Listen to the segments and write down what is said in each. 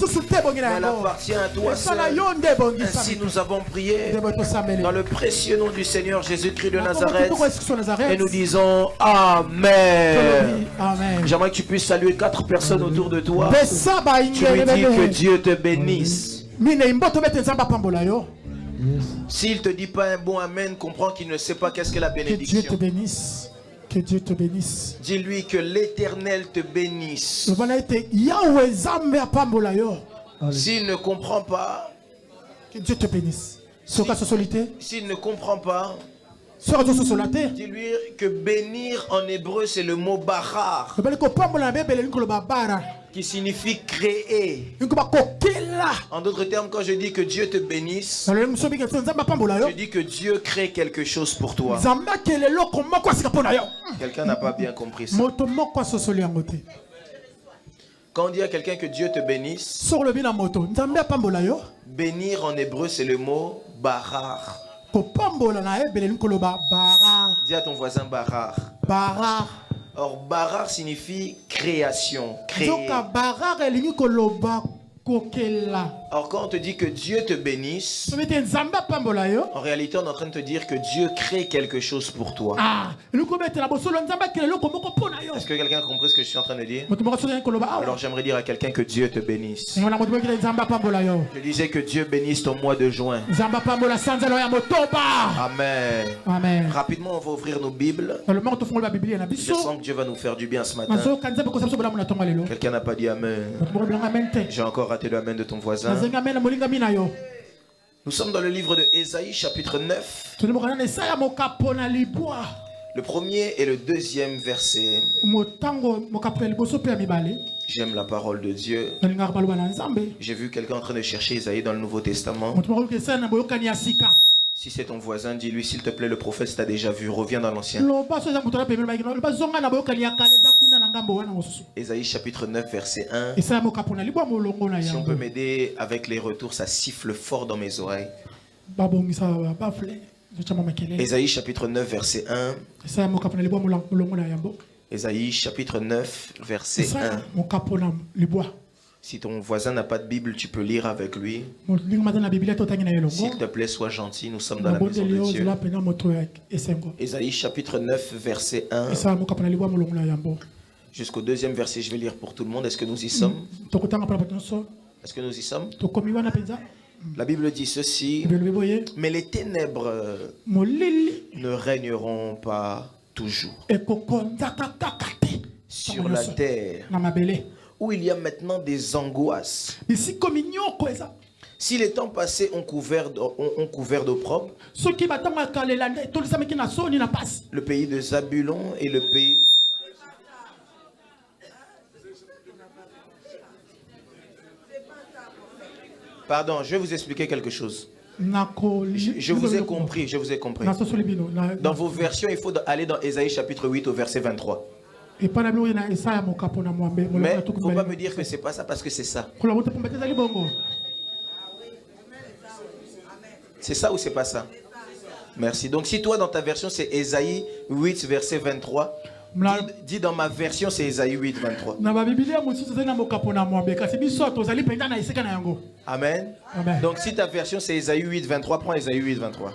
mais elle appartient à toi seul. Ainsi nous avons prié dans le précieux nom du Seigneur Jésus-Christ de Nazareth et nous disons Amen. J'aimerais que tu puisses saluer 4 personnes autour de toi. Tu lui dis que Dieu te bénisse. S'il ne te dit pas un bon Amen, comprends qu'il ne sait pas qu'est-ce que la bénédiction. Que Dieu te bénisse. Que Dieu te bénisse. Dis-lui que l'Éternel te bénisse. S'il ne comprend pas, que Dieu te bénisse. S'il ne comprend pas, dis-lui que bénir en hébreu c'est le mot barar, qui signifie créer. En d'autres termes, quand je dis que Dieu te bénisse, je dis que Dieu crée quelque chose pour toi. Quelqu'un n'a pas bien compris ça. Quand on dit à quelqu'un que Dieu te bénisse, bénir en hébreu c'est le mot barar. Dis à ton voisin barar. Or barar signifie création, créer. Alors quand on te dit que Dieu te bénisse, en réalité on est en train de te dire que Dieu crée quelque chose pour toi. Est-ce que quelqu'un a compris ce que je suis en train de dire? Alors j'aimerais dire à quelqu'un que Dieu te bénisse. Je disais que Dieu bénisse ton mois de juin. Amen. Amen. Rapidement on va ouvrir nos Bibles. Je sens que Dieu va nous faire du bien ce matin. Quelqu'un n'a pas dit Amen. J'ai encore raté le Amen de ton voisin. Nous sommes dans le livre de Ésaïe chapitre 9. Le premier et le deuxième verset. J'aime la parole de Dieu. J'ai vu quelqu'un en train de chercher Ésaïe dans le Nouveau Testament. Si c'est ton voisin, dis-lui s'il te plaît, le prophète t'a déjà vu, reviens dans l'Ancien. Ésaïe chapitre 9 verset 1. Si on peut m'aider avec les retours, ça siffle fort dans mes oreilles. Ésaïe chapitre 9 verset 1. Ésaïe chapitre 9 verset 1. Si ton voisin n'a pas de Bible, tu peux lire avec lui. S'il te plaît, sois gentil, nous sommes dans la maison de Dieu. Ésaïe chapitre 9 verset 1. Jusqu'au deuxième verset, je vais lire pour tout le monde. Est-ce que nous y sommes? Est-ce que nous y sommes? La Bible dit ceci. Mais les ténèbres ne régneront pas toujours sur la terre, où il y a maintenant des angoisses. Si les temps passés ont couvert d'opprobre, le pays de Zabulon et le pays... Pardon, je vais vous expliquer quelque chose. Je vous ai compris, je vous ai compris. Dans vos versions, il faut aller dans Ésaïe chapitre 8 au verset 23. Mais il ne faut pas me dire que ce n'est pas ça parce que c'est ça. C'est ça ou c'est pas ça? Merci. Donc si toi dans ta version c'est Ésaïe 8 verset 23, dis dans ma version c'est Ésaïe 8 23. Amen. Amen. Donc si ta version c'est Ésaïe 8 23, prends Ésaïe 8 23.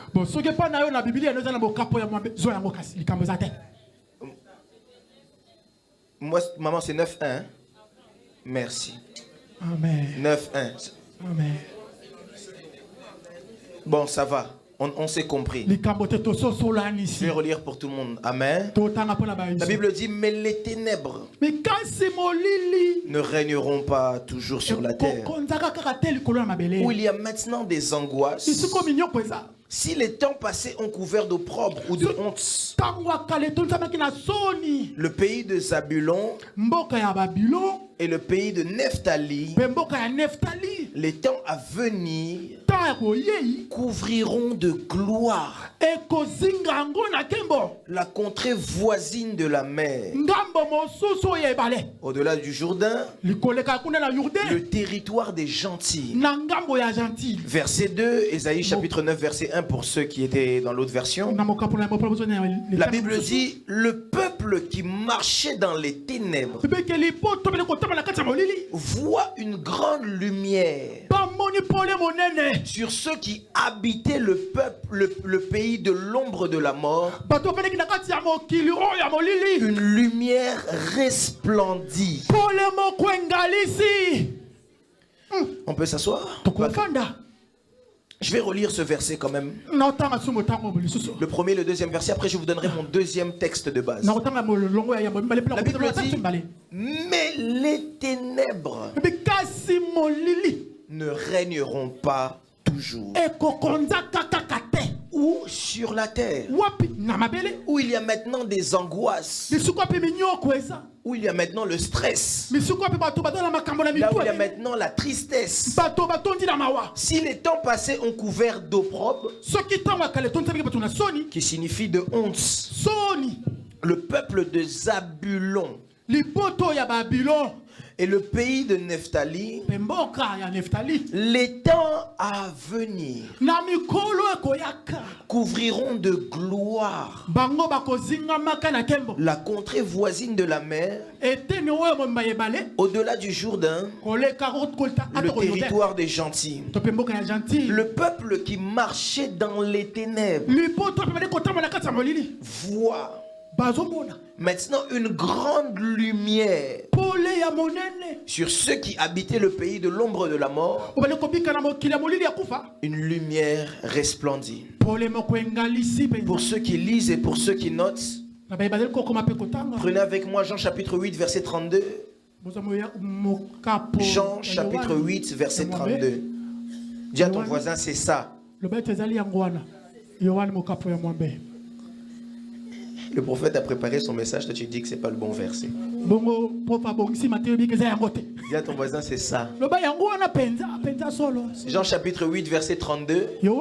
Moi, maman, c'est 9.1. Merci. Amen. 9.1. Amen. Bon, ça va. On s'est compris. Je vais relire pour tout le monde. Amen. La Bible dit, mais les ténèbres ne régneront pas toujours sur la terre, où il y a maintenant des angoisses. Si les temps passés ont couvert d'opprobre ou de honte, le pays de Zabulon et le pays de Nephtali, les temps à venir couvriront de gloire la contrée voisine de la mer, au-delà du Jourdain, le territoire des gentils. Verset 2, Ésaïe chapitre 9 verset 1 pour ceux qui étaient dans l'autre version. La Bible dit, le peuple peuple qui marchait dans les ténèbres voit une grande lumière sur ceux qui habitaient le peuple, le pays de l'ombre de la mort. Une lumière resplendit. On peut s'asseoir? Je vais relire ce verset quand même. Le premier et le deuxième verset. Après, je vous donnerai mon deuxième texte de base. La Bible dit, mais les ténèbres ne régneront pas toujours. Ou sur la terre, où il y a maintenant des angoisses, où il y a maintenant le stress, là où il y a maintenant la tristesse. Si les temps passés ont couvert d'opprobre, qui signifie de honte, le peuple de Zabulon et le pays de Nephtali, les temps à venir couvriront de gloire la contrée voisine de la mer, au-delà du Jourdain, le territoire des gentils. Le peuple qui marchait dans les ténèbres voit maintenant une grande lumière sur ceux qui habitaient le pays de l'ombre de la mort. Une lumière resplendit. Pour ceux qui lisent et pour ceux qui notent, prenez avec moi Jean chapitre 8 verset 32. Jean chapitre 8 verset 32. Dis à ton voisin, c'est ça. Le prophète a préparé son message, toi tu dis que c'est pas le bon verset. Dis à ton voisin, c'est ça. Jean chapitre 8 verset 32. Est-ce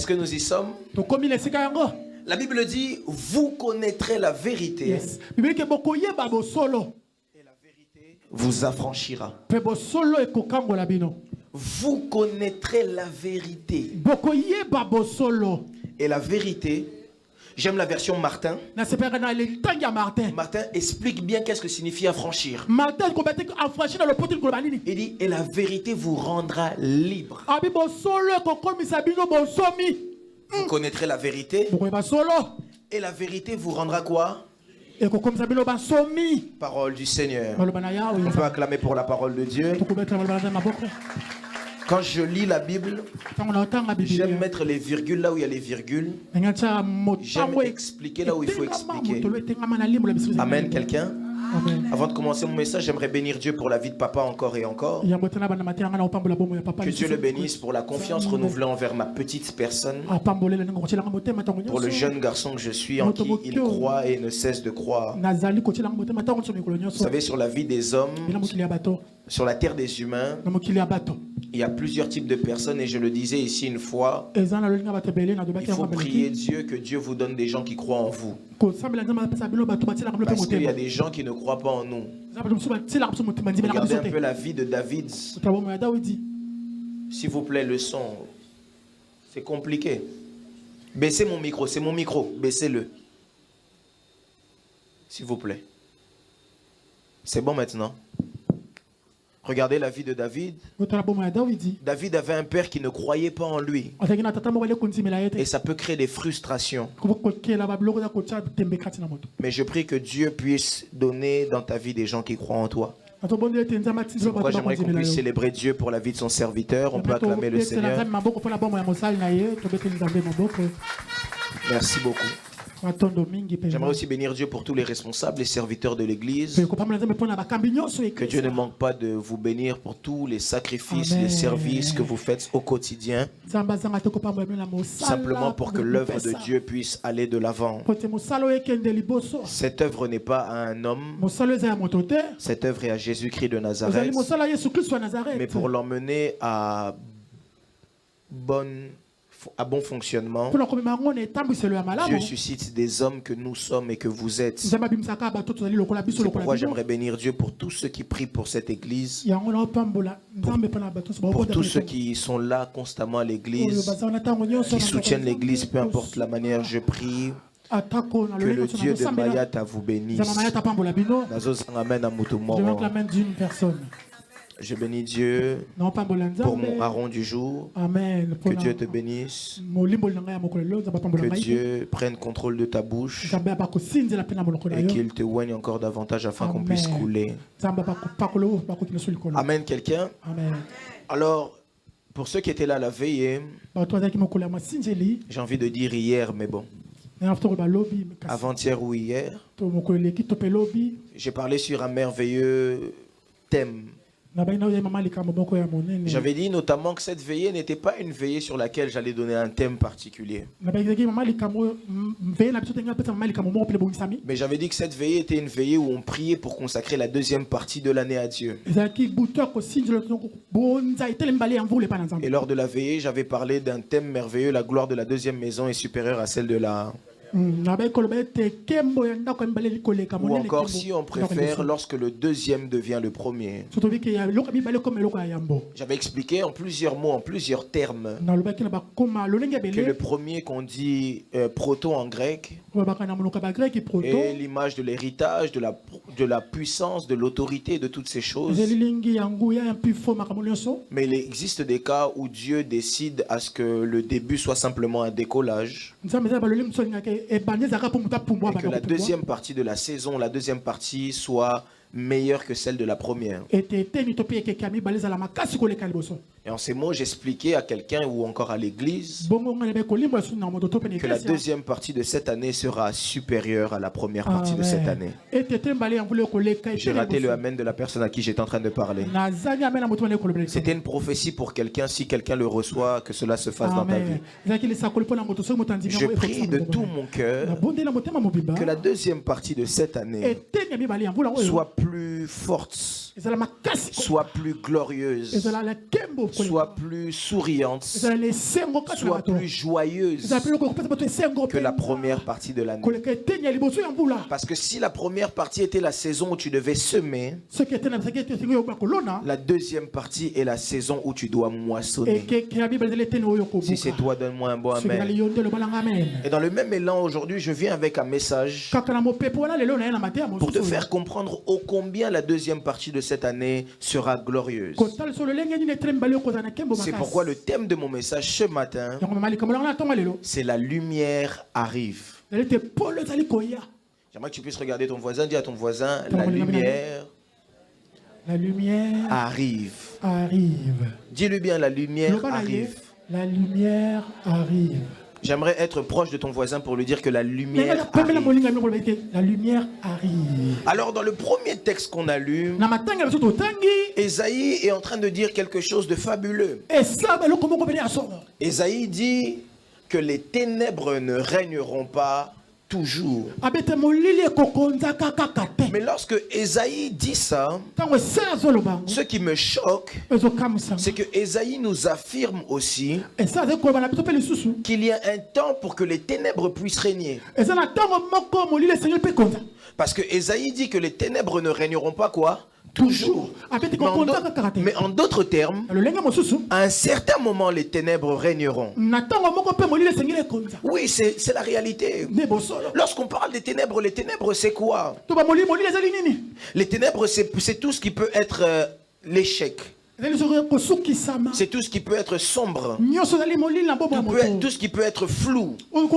que nous y sommes? La Bible dit, vous connaîtrez la vérité. Yes. Et la vérité vous affranchira. Vous connaîtrez la vérité. Et la vérité, j'aime la version Martin. Martin explique bien qu'est-ce que signifie affranchir. Il dit, et la vérité vous rendra libre. Vous connaîtrez la vérité. Et la vérité vous rendra quoi? Parole du Seigneur. On peut acclamer pour la parole de Dieu. Quand je lis la Bible, j'aime mettre les virgules là où il y a les virgules. J'aime expliquer là où il faut expliquer. Amen, quelqu'un? Avant de commencer mon message, j'aimerais bénir Dieu pour la vie de papa encore et encore. Que Dieu le bénisse pour la confiance renouvelée envers ma petite personne. Pour le jeune garçon que je suis, en qui il croit et ne cesse de croire. Vous savez, sur la vie des hommes, sur la terre des humains, il y a plusieurs types de personnes et je le disais ici une fois, il faut prier Dieu que Dieu vous donne des gens qui croient en vous. Parce qu'il y a des gens qui ne croient pas en nous. Regardez un peu la vie de David. S'il vous plaît, le son. C'est compliqué. Baissez mon micro, c'est mon micro. Baissez-le. S'il vous plaît. C'est bon maintenant? Regardez la vie de David. David avait un père qui ne croyait pas en lui. Et ça peut créer des frustrations. Mais je prie que Dieu puisse donner dans ta vie des gens qui croient en toi. C'est pourquoi j'aimerais qu'on puisse célébrer Dieu pour la vie de son serviteur. On peut acclamer le Seigneur. Merci beaucoup. J'aimerais aussi bénir Dieu pour tous les responsables et serviteurs de l'église. Que Dieu ne manque pas de vous bénir pour tous les sacrifices, les services que vous faites au quotidien. Simplement pour que l'œuvre de Dieu puisse aller de l'avant. Cette œuvre n'est pas à un homme. Cette œuvre est à Jésus-Christ de Nazareth. Mais pour l'emmener à bon fonctionnement, Dieu suscite des hommes que nous sommes et que vous êtes. C'est pourquoi j'aimerais bénir Dieu pour tous ceux qui prient pour cette église, pour tous ceux qui sont là constamment à l'église, qui soutiennent l'église, peu importe la manière. Je prie Que le Dieu de Mayat vous bénisse. d'une personne. Je bénis Dieu pour mon haron du jour. Amen. Que Dieu te bénisse. Que Dieu prenne contrôle de ta bouche. Et qu'il te oigne encore davantage afin qu'on puisse couler. Amen, quelqu'un. Alors, pour ceux qui étaient là à la veillée, j'ai envie de dire hier, mais bon. Avant-hier ou hier, j'ai parlé sur un merveilleux thème. J'avais dit notamment que cette veillée n'était pas une veillée sur laquelle j'allais donner un thème particulier. Mais j'avais dit que cette veillée était une veillée où on priait pour consacrer la deuxième partie de l'année à Dieu. Et lors de la veillée, j'avais parlé d'un thème merveilleux, la gloire de la deuxième maison est supérieure à celle de la... Ou encore si on préfère lorsque le deuxième devient le premier. J'avais expliqué en plusieurs mots, en plusieurs termes, que le premier qu'on dit proto en grec est l'image de l'héritage, de la puissance, de l'autorité, de toutes ces choses. Mais il existe des cas où Dieu décide à ce que le début soit simplement un décollage. Et que la deuxième partie de la saison, la deuxième partie soit meilleure que celle de la première. Et en ces mots, j'expliquais à quelqu'un ou encore à l'église que la deuxième partie de cette année sera supérieure à la première partie de cette année. J'ai raté le amen de la personne à qui j'étais en train de parler. C'était une prophétie pour quelqu'un, si quelqu'un le reçoit, que cela se fasse dans ta vie. Je prie de tout mon cœur que la deuxième partie de cette année soit plus forte, soit plus glorieuse, soit plus souriante, soit plus joyeuse que la première partie de l'année. Parce que si la première partie était la saison où tu devais semer, la deuxième partie est la saison où tu dois moissonner. Si c'est toi, donne-moi un bon amen. Et dans le même élan, aujourd'hui, je viens avec un message pour te faire comprendre ô combien la deuxième partie de cette année sera glorieuse. C'est pourquoi le thème de mon message ce matin, c'est la lumière arrive. J'aimerais que tu puisses regarder ton voisin, dis à ton voisin, la lumière arrive. Dis-lui bien, la lumière arrive. La lumière arrive. J'aimerais être proche de ton voisin pour lui dire que la lumière arrive. La lumière arrive. Alors dans le premier texte qu'on a lu, Ésaïe est en train de dire quelque chose de fabuleux. Ésaïe dit que les ténèbres ne régneront pas toujours. Mais lorsque Ésaïe dit ça, ce qui me choque, c'est que Ésaïe nous affirme aussi qu'il y a un temps pour que les ténèbres puissent régner. Parce que Ésaïe dit que les ténèbres ne régneront pas quoi? Toujours. Mais en d'autres termes, à un certain moment, les ténèbres régneront. Oui, c'est la réalité. Lorsqu'on parle des ténèbres, les ténèbres, c'est quoi? Les ténèbres, c'est tout ce qui peut être l'échec. C'est tout ce qui peut être sombre. Tout ce qui peut être flou. Tout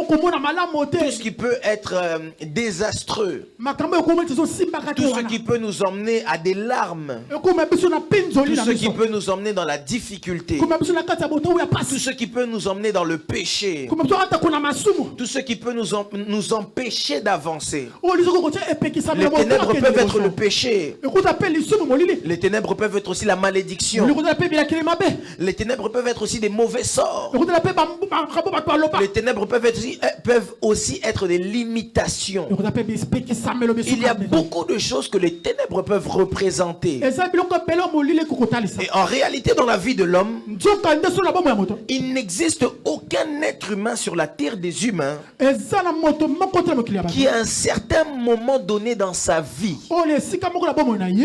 ce qui peut être désastreux. Tout ce qui peut nous emmener à des larmes. Tout ce qui peut nous emmener dans la difficulté. Tout ce qui peut nous emmener dans le péché. Tout ce qui peut nous empêcher d'avancer. Les ténèbres peuvent être le péché. Les ténèbres peuvent être aussi la malédiction. Les ténèbres peuvent être aussi des mauvais sorts. Les ténèbres peuvent aussi être des limitations. Il y a beaucoup de choses que les ténèbres peuvent représenter. Et en réalité, dans la vie de l'homme, il n'existe aucun être humain sur la terre des humains qui à un certain moment donné dans sa vie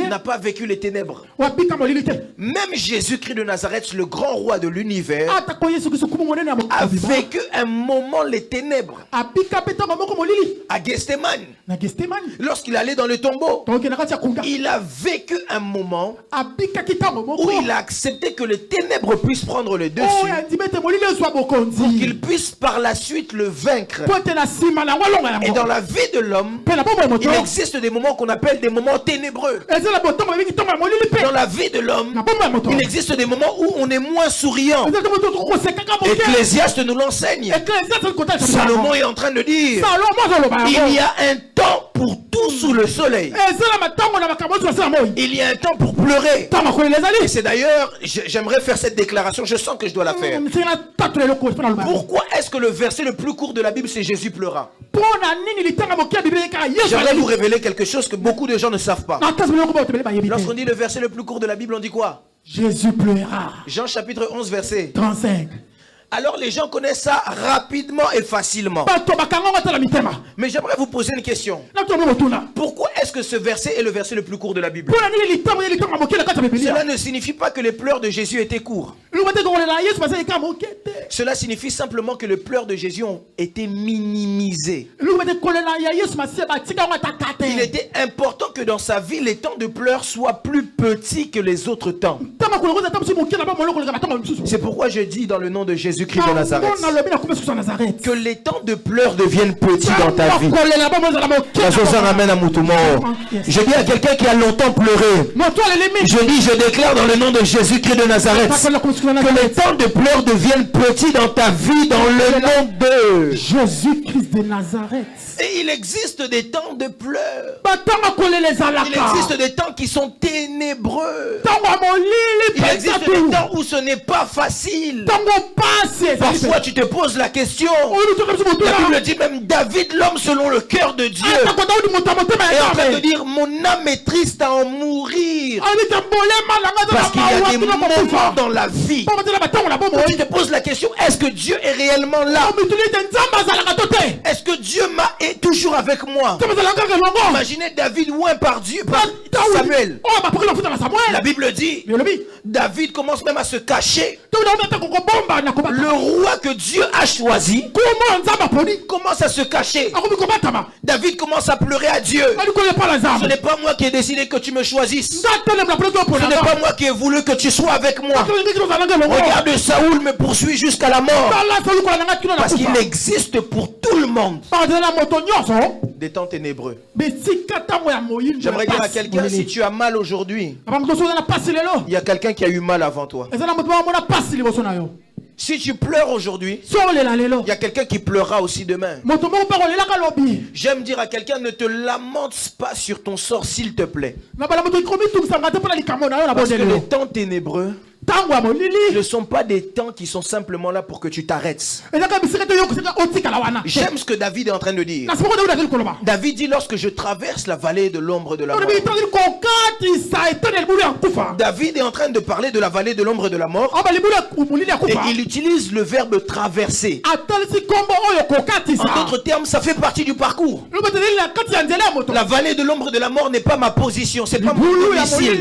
n'a pas vécu les ténèbres. même Jésus-Christ de Nazareth, le grand roi de l'univers, a vécu un moment les ténèbres à Gethsémane. Lorsqu'il allait dans le tombeau, il a vécu un moment où il a accepté que les ténèbres puissent prendre le dessus pour qu'il puisse par la suite le vaincre. Et dans la vie de l'homme, il existe des moments qu'on appelle des moments ténébreux. Dans la vie de l'homme, il existe des moments où on est moins souriant. Ecclésiaste nous l'enseigne. Salomon est en train de dire, il y a un temps pour tout sous le soleil. Il y a un temps pour pleurer. Et c'est d'ailleurs, j'aimerais faire cette déclaration, je sens que je dois la faire. Pourquoi est-ce que le verset le plus court de la Bible, c'est Jésus pleura? J'aimerais vous révéler quelque chose que beaucoup de gens ne savent pas. Lorsqu'on dit le verset le plus court de la Bible, on dit quoi? Jésus pleura. Jean chapitre 11 verset 35. Alors les gens connaissent ça rapidement et facilement. Mais j'aimerais vous poser une question. Pourquoi est-ce que ce verset est le verset le plus court de la Bible? Cela ne signifie pas que les pleurs de Jésus étaient courts. Cela signifie simplement que les pleurs de Jésus ont été minimisés. Il était important que dans sa vie, les temps de pleurs soient plus petits que les autres temps. C'est pourquoi je dis dans le nom de Jésus-Christ de Nazareth que les temps de pleurs deviennent petits dans ta vie. Je dis à quelqu'un qui a longtemps pleuré, je déclare dans le nom de Jésus-Christ de Nazareth que les temps de pleurs deviennent petits dans ta vie dans le nom de Jésus-Christ de Nazareth. Et il existe des temps de pleurs. Il existe des temps qui sont ténébreux. Il existe des temps où ce n'est pas facile. Parfois tu te poses la question. La Bible dit même David, l'homme selon le cœur de Dieu, est en train de dire mon âme est triste à en mourir. Parce qu'il y a des moments dans la vie où tu te poses la question, est-ce que Dieu est réellement là? Est-ce que Dieu est toujours avec moi? Imaginez David loin par Dieu, par Samuel. La Bible dit David commence même à se cacher. Le roi que Dieu a choisi commence à se cacher. David commence à pleurer à Dieu. Ce n'est pas moi qui ai décidé que tu me choisisses. Ce n'est pas moi qui ai voulu que tu sois avec moi. Regarde, Saoul me poursuit jusqu'à la mort. Parce qu'il existe pour tout le monde des temps ténébreux. J'aimerais dire à quelqu'un, si tu as mal aujourd'hui, il y a quelqu'un qui a eu mal avant toi. Si tu pleures aujourd'hui, il y a quelqu'un qui pleurera aussi demain. J'aime dire à quelqu'un, ne te lamente pas sur ton sort, s'il te plaît. Parce que les temps ténébreux ne sont pas des temps qui sont simplement là pour que tu t'arrêtes. J'aime ce que David est en train de dire. David dit, lorsque je traverse la vallée de l'ombre de la mort. David est en train de parler de la vallée de l'ombre de la mort. Et il utilise le verbe traverser. En d'autres termes, ça fait partie du parcours. La vallée de l'ombre de la mort n'est pas ma position, c'est pas mon domicile.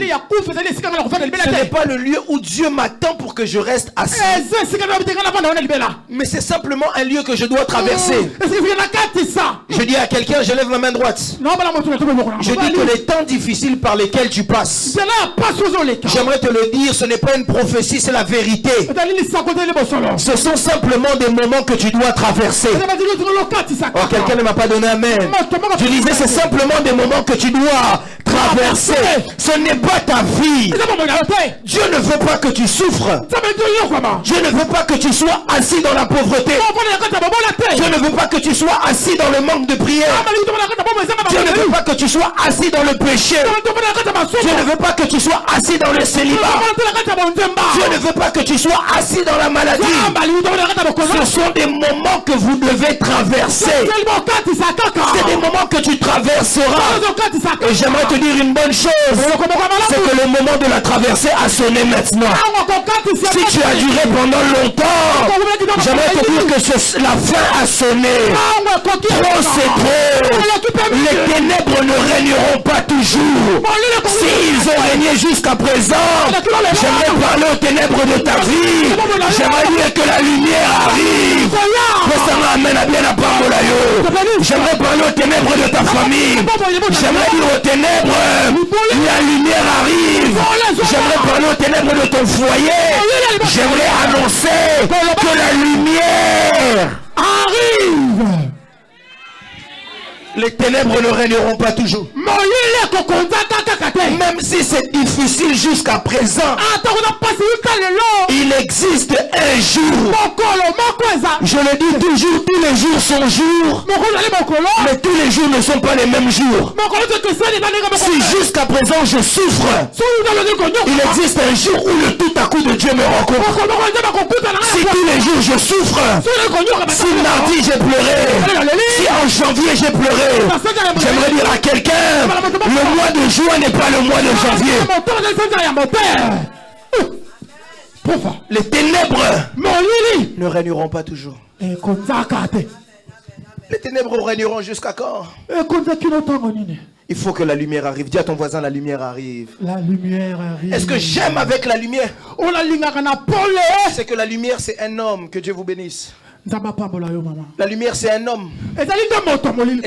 Ce n'est pas le lieu où Dieu m'attend pour que je reste assis. Mais c'est simplement un lieu que je dois traverser. Je dis à quelqu'un, je lève ma main droite. Je dis que les temps difficiles par lesquels tu passes, j'aimerais te le dire, ce n'est pas une prophétie, c'est la vérité. Ce sont simplement des moments que tu dois traverser. Oh, quelqu'un ne m'a pas donné amen. Je disais, c'est simplement des moments que tu dois traverser. Ce n'est pas ta vie. Dieu ne veut pas que tu souffres. Dieu ne veut pas que tu sois assis dans la pauvreté. Dieu ne veut pas que tu sois assis dans le manque de prière. Dieu ne veut pas que tu sois assis dans le péché. Dieu ne veut pas que tu sois assis dans le célibat. Dieu ne veut pas que tu sois assis dans la maladie. Ce sont des moments que vous devez traverser. C'est des moments que tu traverseras. Et j'aimerais te dire une bonne chose, c'est que le moment de la traversée a sonné maintenant. Si tu as duré pendant longtemps, j'aimerais te dire que la fin a sonné. Trop c'est trop. Les ténèbres ne régneront pas toujours. S'ils ont régné jusqu'à présent, j'aimerais parler aux ténèbres de ta vie. J'aimerais dire que la lumière arrive. J'aimerais parler aux ténèbres de ta famille. J'aimerais dire aux ténèbres, la lumière arrive. J'aimerais parler aux ténèbres de ton foyer. J'aimerais annoncer que la lumière arrive. Les ténèbres ne régneront pas toujours. Même si c'est difficile jusqu'à présent, il existe un jour. Je le dis toujours, tous les jours sont jours. Mais tous les jours ne sont pas les mêmes jours. Si jusqu'à présent je souffre, il existe un jour où le tout à coup de Dieu me rencontre. Si tous les jours je souffre, si mardi j'ai pleuré, si en janvier j'ai pleuré, j'aimerais dire à quelqu'un, le mois de juin n'est pas le mois de janvier. Les ténèbres ne régneront pas toujours. Les ténèbres régneront jusqu'à quand? Il faut que la lumière arrive. Dis à ton voisin, la lumière arrive. La lumière arrive. Est-ce que j'aime avec la lumière? C'est que la lumière, c'est un homme. Que Dieu vous bénisse. La lumière, c'est un homme. Et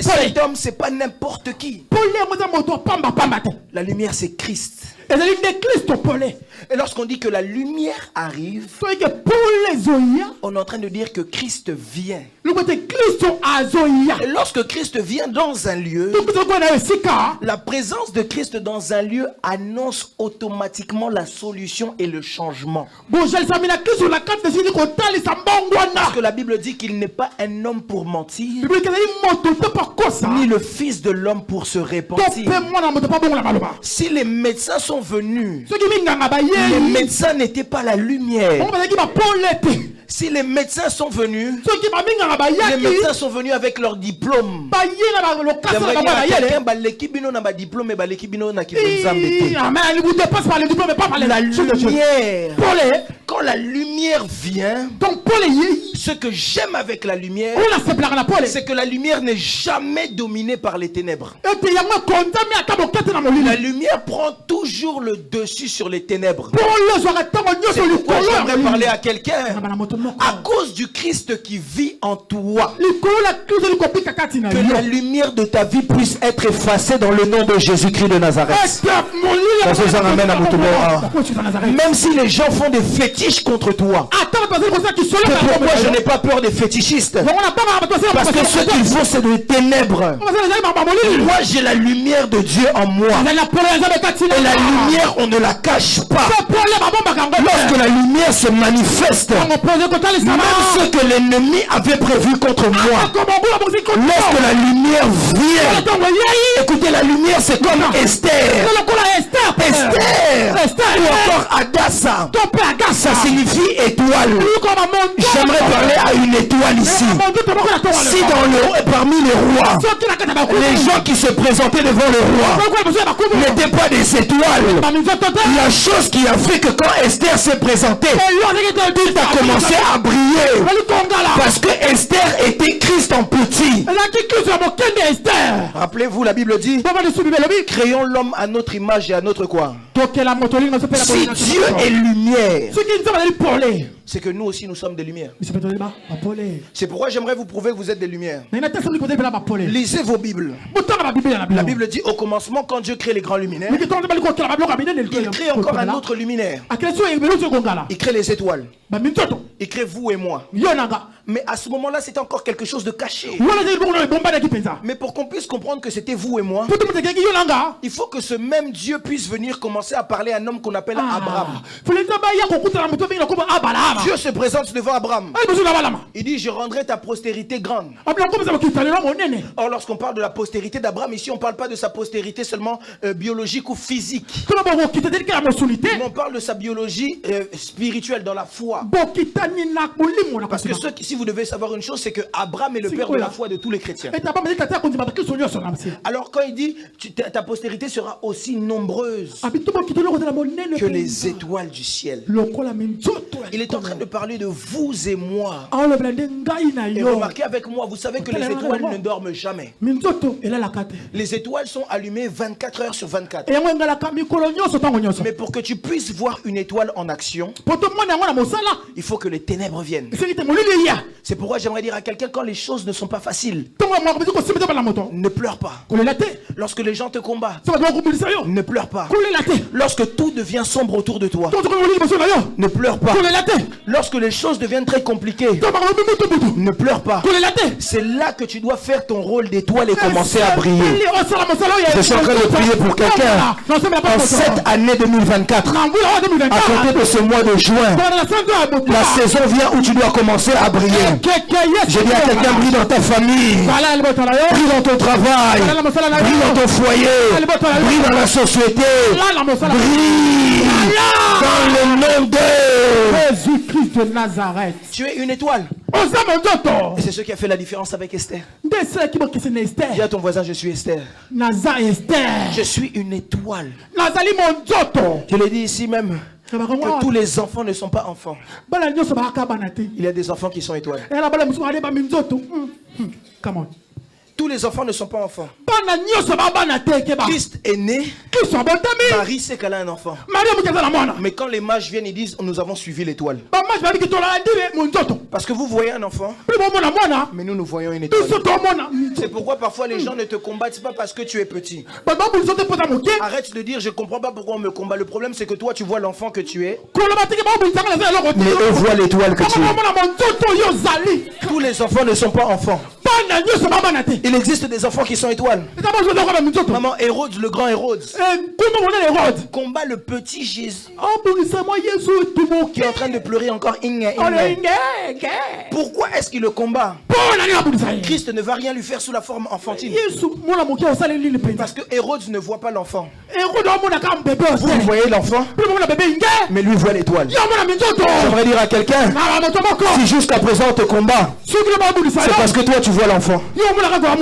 cet homme, c'est pas n'importe qui. La lumière, c'est Christ. Et lorsqu'on dit que la lumière arrive, on est en train de dire que Christ vient. Et lorsque Christ vient dans un lieu, la présence de Christ dans un lieu annonce automatiquement la solution et le changement. Parce que la Bible dit qu'il n'est pas un homme pour mentir, ni le fils de l'homme pour se repentir. Si les médecins sont venus, les médecins n'étaient pas la lumière. Si les médecins sont venus, les médecins sont venus avec leur diplôme. La lumière, quand la lumière vient, ce que j'aime avec la lumière, c'est que la lumière n'est jamais dominée par les ténèbres. La lumière prend toujours le dessus sur les ténèbres. C'est pourquoi j'aimerais parler à quelqu'un. À cause du Christ qui vit en toi, que la lumière de ta vie puisse être effacée dans le nom de Jésus-Christ de Nazareth. Même si les gens font des fétiches contre toi, pourquoi je n'ai pas peur des fétichistes? Parce que ce qu'ils font, c'est des ténèbres. Moi, j'ai la lumière de Dieu en moi. Et la lumière, on ne la cache pas. Lorsque la lumière se manifeste, même ce que l'ennemi avait prévu contre moi, lorsque la lumière vient, écoutez, la lumière c'est comme Esther, ou encore Adassa, ça signifie étoile. J'aimerais parler à une étoile ici. Si parmi les rois, les gens qui se présentaient devant le roi n'étaient pas des étoiles, la chose qui a fait que quand Esther s'est présentée, tout a commencé à briller. Parce que Esther était Christ en petit. Rappelez-vous, la Bible dit, créons l'homme à notre image et à notre quoi? Si Dieu est lumière, c'est que nous aussi nous sommes des lumières. C'est pourquoi j'aimerais vous prouver que vous êtes des lumières. Lisez vos Bibles. La Bible dit au commencement, quand Dieu crée les grands luminaires, il crée encore un autre luminaire. Il crée les étoiles. Il crée vous et moi. Mais à ce moment-là, c'était encore quelque chose de caché. Mais pour qu'on puisse comprendre que c'était vous et moi, il faut que ce même Dieu puisse venir commencer à parler à un homme qu'on appelle Abraham. Dieu se présente devant Abraham. Il dit, je rendrai ta postérité grande. Or, lorsqu'on parle de la postérité d'Abraham, ici on ne parle pas de sa postérité seulement biologique ou physique. Mais on parle de sa biologie spirituelle dans la foi. Parce que si ici vous devez savoir une chose, c'est que Abraham est le père de la foi de tous les chrétiens. Alors quand il dit ta postérité sera aussi nombreuse que les étoiles du ciel, il est en train de parler de vous et moi. Et remarquez avec moi, vous savez que les étoiles ne dorment jamais. Les étoiles sont allumées 24 heures sur 24. Mais pour que tu puisses voir une étoile en action, il faut que les ténèbres viennent. C'est pourquoi j'aimerais dire à quelqu'un, quand les choses ne sont pas faciles, ne pleure pas. Lorsque les gens te combattent, ne pleure pas. Lorsque tout devient sombre autour de toi, ne pleure pas. Lorsque les choses deviennent très compliquées, ne pleure pas. C'est là que tu dois faire ton rôle d'étoile et commencer à briller. Je suis en train de prier pour quelqu'un. En cette année 2024, à côté de ce mois de juin, la saison vient où tu dois commencer à briller. Je dis à quelqu'un, brille dans ta famille, brille dans ton travail, brille dans ton foyer, brille dans la société, brille dans le nom de Jésus-Christ de Nazareth. Tu es une étoile. Et c'est ce qui a fait la différence avec Esther. Dis à ton voisin, je suis Esther. Je suis une étoile. Je l'ai dit ici même, que tous les enfants ne sont pas enfants. Il y a des enfants qui sont étoiles. Tous les enfants ne sont pas enfants. Christ est né. Marie sait qu'elle a un enfant. Mais quand les mages viennent, ils disent nous avons suivi l'étoile. Parce que vous voyez un enfant, mais nous voyons une étoile. C'est pourquoi parfois les gens ne te combattent pas parce que tu es petit. Arrête de dire je comprends pas pourquoi on me combat. Le problème c'est que toi tu vois l'enfant que tu es, mais eux voient l'étoile que tu es. Tous les enfants ne sont pas enfants. Il existe des enfants qui sont étoiles. Maman, Hérode, le grand Hérode, combat le petit Jésus qui est en train de pleurer encore. Pourquoi est-ce qu'il le combat? Christ ne va rien lui faire sous la forme enfantine. Parce que Hérode ne voit pas l'enfant. Vous voyez l'enfant, mais lui voit l'étoile. J'aimerais dire à quelqu'un, si jusqu'à présent on te combat, c'est parce que toi tu vois l'enfant,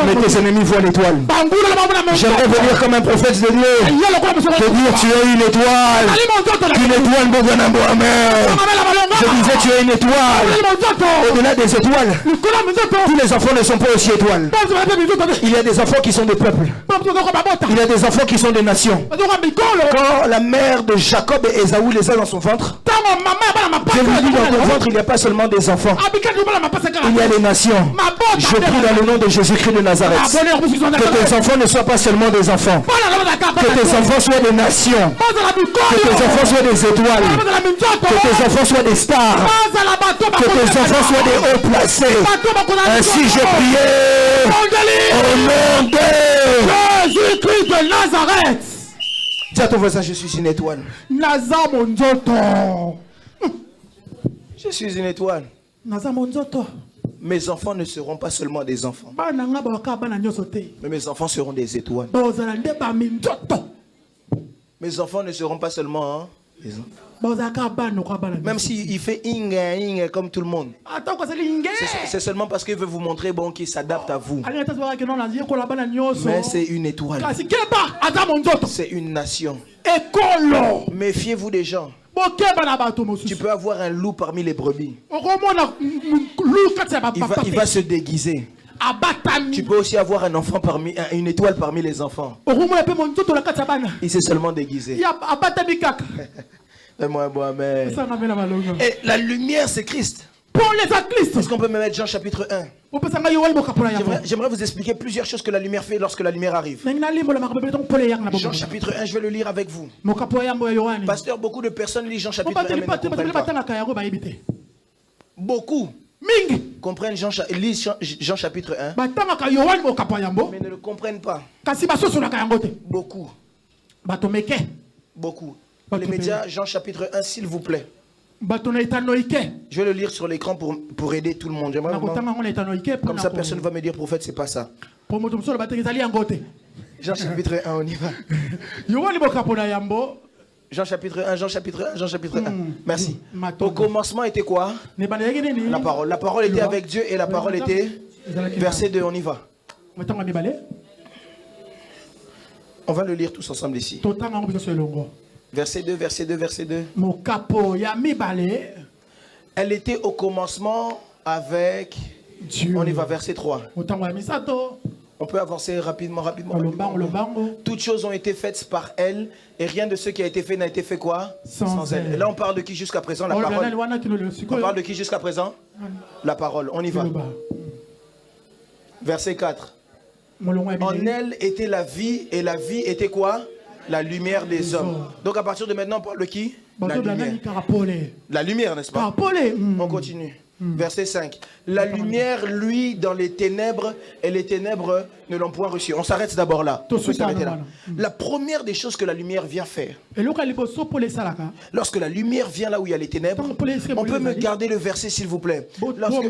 mais tes ennemis voient l'étoile. J'aimerais venir comme un prophète de Dieu, te dire tu es une étoile. Une étoile, je disais tu es une étoile. Au-delà des étoiles, tous les enfants ne sont pas aussi étoiles. Il y a des enfants qui sont des peuples. Il y a des enfants qui sont des nations. Quand la mère de Jacob et Ésaü les a dans son ventre, je lui dis dans ton ventre il n'y a pas seulement des enfants, il y a les nations. Je prie dans le nom de Jésus-Christ de Nazareth, que tes enfants ne soient pas seulement des enfants, que tes enfants soient des nations, que tes enfants soient des étoiles, que tes enfants soient des stars, que tes enfants soient des hauts placés. Ainsi j'ai prié au nom de Jésus-Christ de Nazareth. Dis à ton voisin, je suis une étoile. Je suis une étoile. Mes enfants ne seront pas seulement des enfants, mais mes enfants seront des étoiles. Mes enfants ne seront pas seulement des enfants. Même s'il fait ing comme tout le monde, c'est seulement parce qu'il veut vous montrer qu'il s'adapte à vous. Mais c'est une étoile. C'est une nation. Méfiez-vous des gens. Tu peux avoir un loup parmi les brebis. Il va se déguiser. Tu peux aussi avoir un enfant une étoile parmi les enfants. Il s'est seulement déguisé. Donne-moi un bon amen. Et la lumière c'est Christ. Est-ce qu'on peut me mettre Jean chapitre 1? J'aimerais vous expliquer plusieurs choses que la lumière fait lorsque la lumière arrive. Jean chapitre 1, je vais le lire avec vous. Pasteur, beaucoup de personnes lisent Jean chapitre 1 mais ne comprennent pas. Beaucoup comprennent lisent Jean chapitre 1 mais ne le comprennent pas. Beaucoup. Beaucoup. Les médias, Jean chapitre 1 s'il vous plaît. Je vais le lire sur l'écran pour aider tout le monde. Comme ça personne ne va me dire prophète c'est pas ça. Jean chapitre 1 on y va. Jean chapitre 1, Jean chapitre 1, Jean chapitre 1. Merci. Au commencement était quoi? La parole. La parole était avec Dieu et la parole était... Verset 2, on y va. On va le lire tous ensemble ici. Verset 2, verset 2, verset 2. Elle était au commencement avec Dieu. On y va, verset 3. On peut avancer rapidement. Toutes choses ont été faites par elle et rien de ce qui a été fait n'a été fait quoi? Sans elle. Et là on parle de qui jusqu'à présent? La parole. On parle de qui jusqu'à présent? La parole. On y va. Verset 4. En elle était la vie et la vie était quoi? La lumière des hommes. Donc à partir de maintenant on parle de qui? La lumière. La lumière, n'est-ce pas? On continue. Verset 5. La lumière, lui, dans les ténèbres, et les ténèbres ne l'ont point reçu. On s'arrête d'abord là. La première des choses que la lumière vient faire, lorsque la lumière vient là où il y a les ténèbres, on peut me garder le verset s'il vous plaît. Lorsque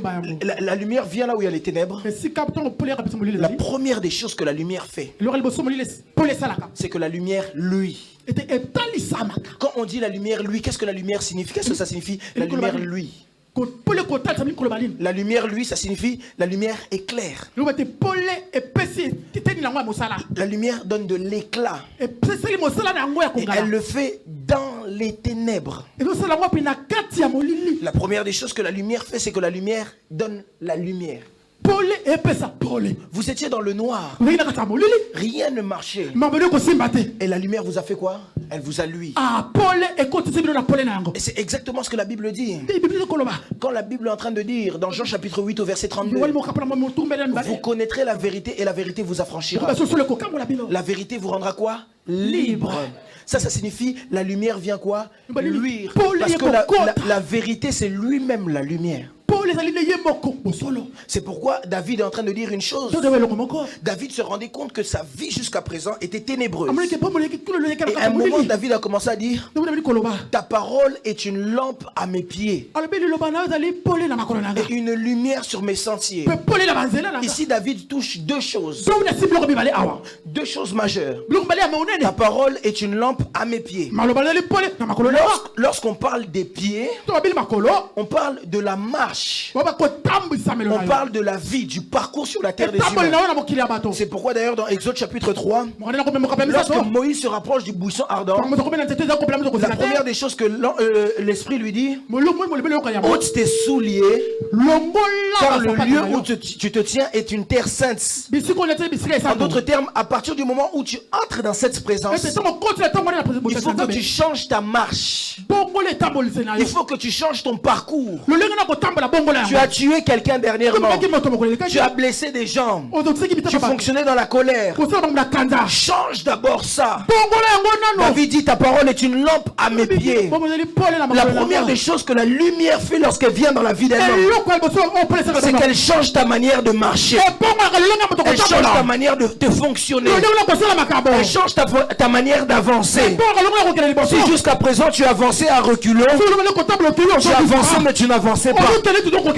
la lumière vient là où il y a les ténèbres, la première des choses que la lumière fait, c'est que la lumière, lui. Quand on dit la lumière, lui, qu'est-ce que la lumière signifie? Qu'est-ce que ça signifie? La lumière, lui. La lumière, lui, ça signifie la lumière éclaire. La lumière donne de l'éclat. Et elle le fait dans les ténèbres. La première des choses que la lumière fait, c'est que la lumière donne la lumière. Vous étiez dans le noir. Rien ne marchait. Et la lumière vous a fait quoi? Elle vous a lui. Et c'est exactement ce que la Bible dit. Quand la Bible est en train de dire dans Jean chapitre 8 au verset 32, vous connaîtrez la vérité et la vérité vous affranchira. La vérité vous rendra quoi? Libre. Ça signifie la lumière vient quoi? Luire. Parce que la vérité c'est lui-même la lumière. C'est pourquoi David est en train de dire une chose. David se rendait compte que sa vie jusqu'à présent était ténébreuse. Et à un moment, David a commencé à dire: ta parole est une lampe à mes pieds et une lumière sur mes sentiers. Ici, David touche deux choses. Deux choses majeures. Ta parole est une lampe à mes pieds. Lorsqu'on parle des pieds, on parle de la marche. On parle de la vie, du parcours sur la terre des humains. C'est pourquoi d'ailleurs dans Exode chapitre 3, lorsque Moïse se rapproche du buisson ardent, la première des choses que l'Esprit lui dit: ôte tes souliers, car le lieu où tu te tiens est une terre sainte. En d'autres termes, à partir du moment où tu entres dans cette présence, il faut que tu changes ta marche. Il faut que tu changes ton parcours. Tu as tué quelqu'un dernièrement. Tu as blessé des gens. Tu fonctionnais dans la colère. Change d'abord ça. David dit: ta parole est une lampe à mes pieds. La première des choses que la lumière fait lorsqu'elle vient dans la vie d'un homme, c'est qu'elle change ta manière de marcher. Elle change ta manière de fonctionner. Elle change ta manière d'avancer. Si jusqu'à présent tu avançais à reculons, tu avançais mais tu n'avançais pas.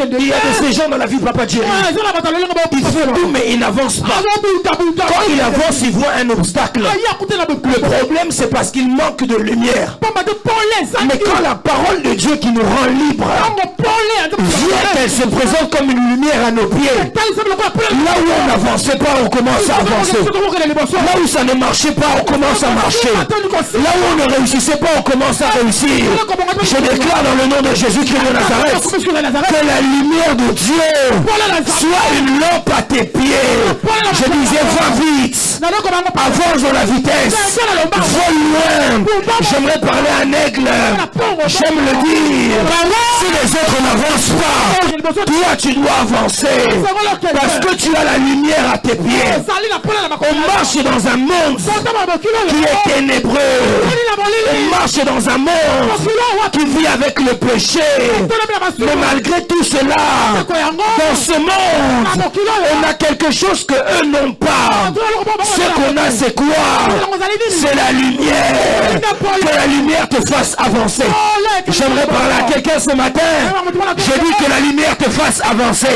Il y a de ces gens dans la vie, Papa Jerry. Il fait tout mais il n'avance pas. Quand il avance, il voit un obstacle. Le problème c'est parce qu'il manque de lumière. Mais quand la parole de Dieu qui nous rend libres vient, qu'elle se présente comme une lumière à nos pieds, là où on n'avançait pas, on commence à avancer. Là où ça ne marchait pas, on commence à marcher. Là où on ne réussissait pas, on commence à réussir. Je déclare dans le nom de Jésus-Christ de Nazareth que la lumière de Dieu soit une lampe à tes pieds. Je disais, va vite, avance dans la vitesse, vole loin. J'aimerais parler à un aigle, j'aime le dire. Si les autres n'avancent pas, toi tu dois avancer, parce que tu as la lumière à tes pieds. On marche dans un monde qui est ténébreux. On marche dans un monde qui vit avec le péché. Mais malgré tout cela, dans ce monde, on a quelque chose que eux n'ont pas. Ce qu'on a, c'est quoi? C'est la lumière. Que la lumière te fasse avancer. J'aimerais parler à quelqu'un ce matin. Je dis que la lumière te fasse avancer.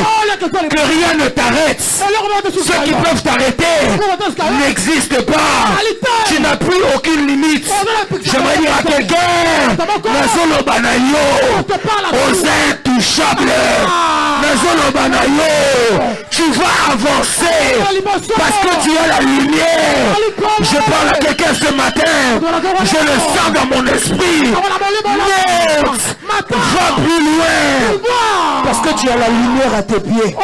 Que rien ne t'arrête. Ceux qui peuvent t'arrêter n'existent pas. Tu n'as plus aucune limite. J'aimerais dire à quelqu'un, Nazolo Banayo, aux intouchables, Nazolo Banayo, tu vas avancer parce que tu as la lumière. Je parle à quelqu'un ce matin, je le sens dans mon esprit. Monte, va plus loin parce que tu as la lumière à tes pieds.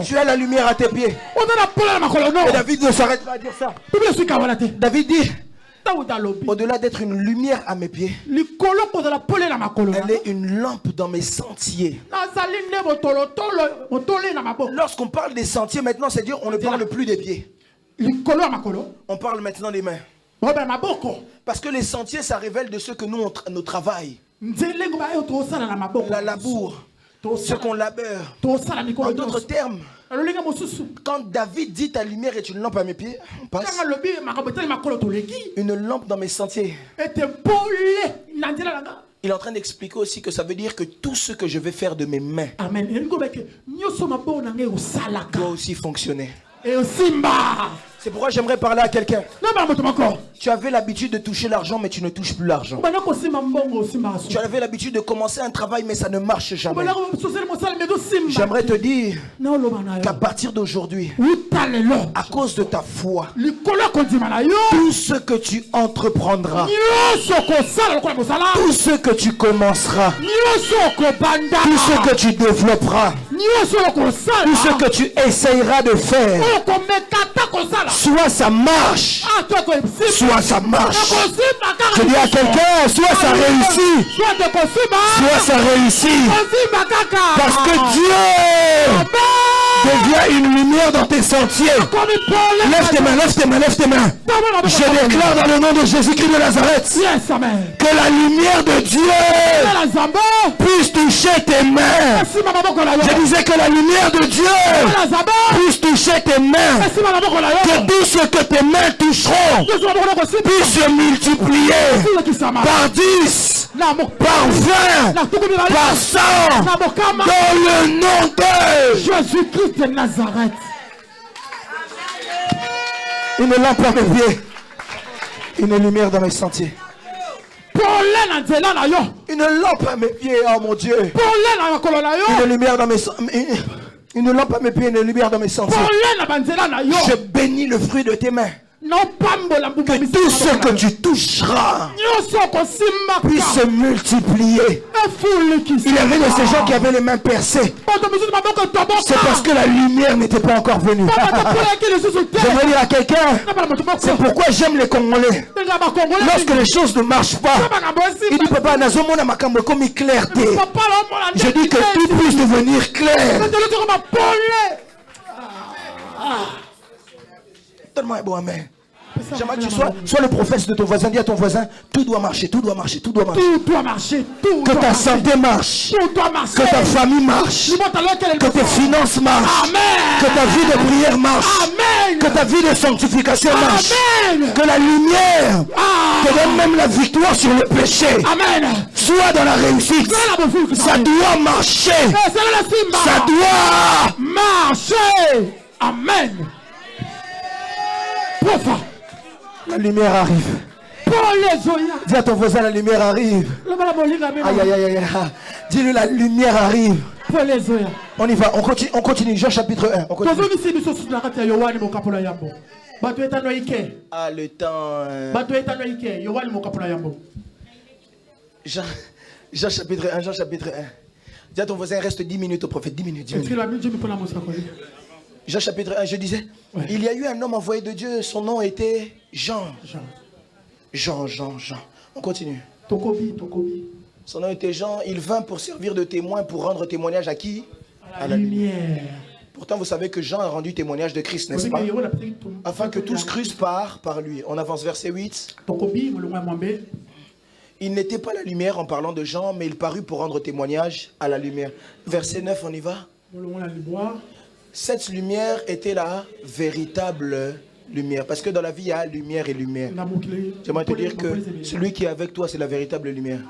Tu as la lumière à tes pieds. Et David ne s'arrête pas à dire ça. David dit, au-delà d'être une lumière à mes pieds, elle est une lampe dans mes sentiers. Lorsqu'on parle des sentiers maintenant, c'est dire on ne parle plus des pieds. On parle maintenant des mains. Parce que les sentiers, ça révèle de ce que nous, nous travaillons. La labour, ce qu'on labeur. En d'autres termes, quand David dit ta lumière est une lampe à mes pieds, on passe. Une lampe dans mes sentiers. Il est en train d'expliquer aussi que ça veut dire que tout ce que je vais faire de mes mains doit aussi fonctionner. C'est pourquoi j'aimerais parler à quelqu'un. Tu avais l'habitude de toucher l'argent, mais tu ne touches plus l'argent. Tu avais l'habitude de commencer un travail, mais ça ne marche jamais. J'aimerais te dire qu'à partir d'aujourd'hui, à cause de ta foi, tout ce que tu entreprendras, tout ce que tu commenceras, tout ce que tu développeras, tout ce que tu essayeras de faire, soit ça marche, soit ça marche. Je dis à quelqu'un, soit ça réussit, soit ça réussit. Parce que Dieu devient une lumière dans tes sentiers. Lève tes mains, lève tes mains, lève tes mains. Je déclare dans le nom de Jésus-Christ de Nazareth que la lumière de Dieu puisse toucher tes mains. Je disais que la lumière de Dieu puisse toucher tes mains. Que tout ce que tes mains toucheront puisse se multiplier par 10, par 20, par 100, dans le nom de Jésus-Christ de Nazareth. Une lampe à mes pieds, une lumière dans mes sentiers. Une lampe à mes pieds, oh mon Dieu. Une lumière dans mes sentiers. Une lampe à mes pieds, une lumière dans mes sentiers. Je bénis le fruit de tes mains. Que tout ce que tu toucheras puisse se multiplier. Il y avait de ces gens qui avaient les mains percées. C'est parce que la lumière n'était pas encore venue. J'aimerais dire à quelqu'un, c'est pourquoi j'aime les Congolais. Lorsque les choses ne marchent pas, il dit papa, comme clarté. Je dis que tout puisse devenir clair. Donne-moi un bon amen. J'aimerais que tu sois le prophète de ton voisin. Dis à ton voisin, tout doit marcher, tout doit marcher, tout doit marcher. Tout doit marcher, tout que ta santé marche. Tout doit marcher. Que ta famille marche. Que tes finances marchent. Amen. Que ta vie de prière marche. Amen. Que ta vie de sanctification marche. Amen. Que la lumière te donne même la victoire sur le péché. Amen. Sois dans la réussite. Ça doit marcher. Ça doit marcher. Amen. La lumière arrive. Dis à ton voisin, la lumière arrive. Aïe, aïe, aïe, aïe. Dis-lui, la lumière arrive. On y va, on continue. Jean chapitre 1. On continue. Ah, le temps. Jean chapitre 1, Jean chapitre 1. Dis à ton voisin, reste 10 minutes au prophète. 10 minutes. 10 minutes. Jean chapitre 1, je disais, il y a eu un homme envoyé de Dieu, son nom était Jean. Jean. On continue. Son nom était Jean, il vint pour servir de témoin, pour rendre témoignage à qui? À la lumière. Pourtant, vous savez que Jean a rendu témoignage de Christ, n'est-ce pas? Afin que tous crussent par lui. On avance verset 8. Il n'était pas la lumière en parlant de Jean, mais il parut pour rendre témoignage à la lumière. Verset 9, on y va. Cette lumière était la véritable lumière. Parce que dans la vie, il y a lumière et lumière. J'aimerais te dire que celui qui est avec toi, c'est la véritable lumière.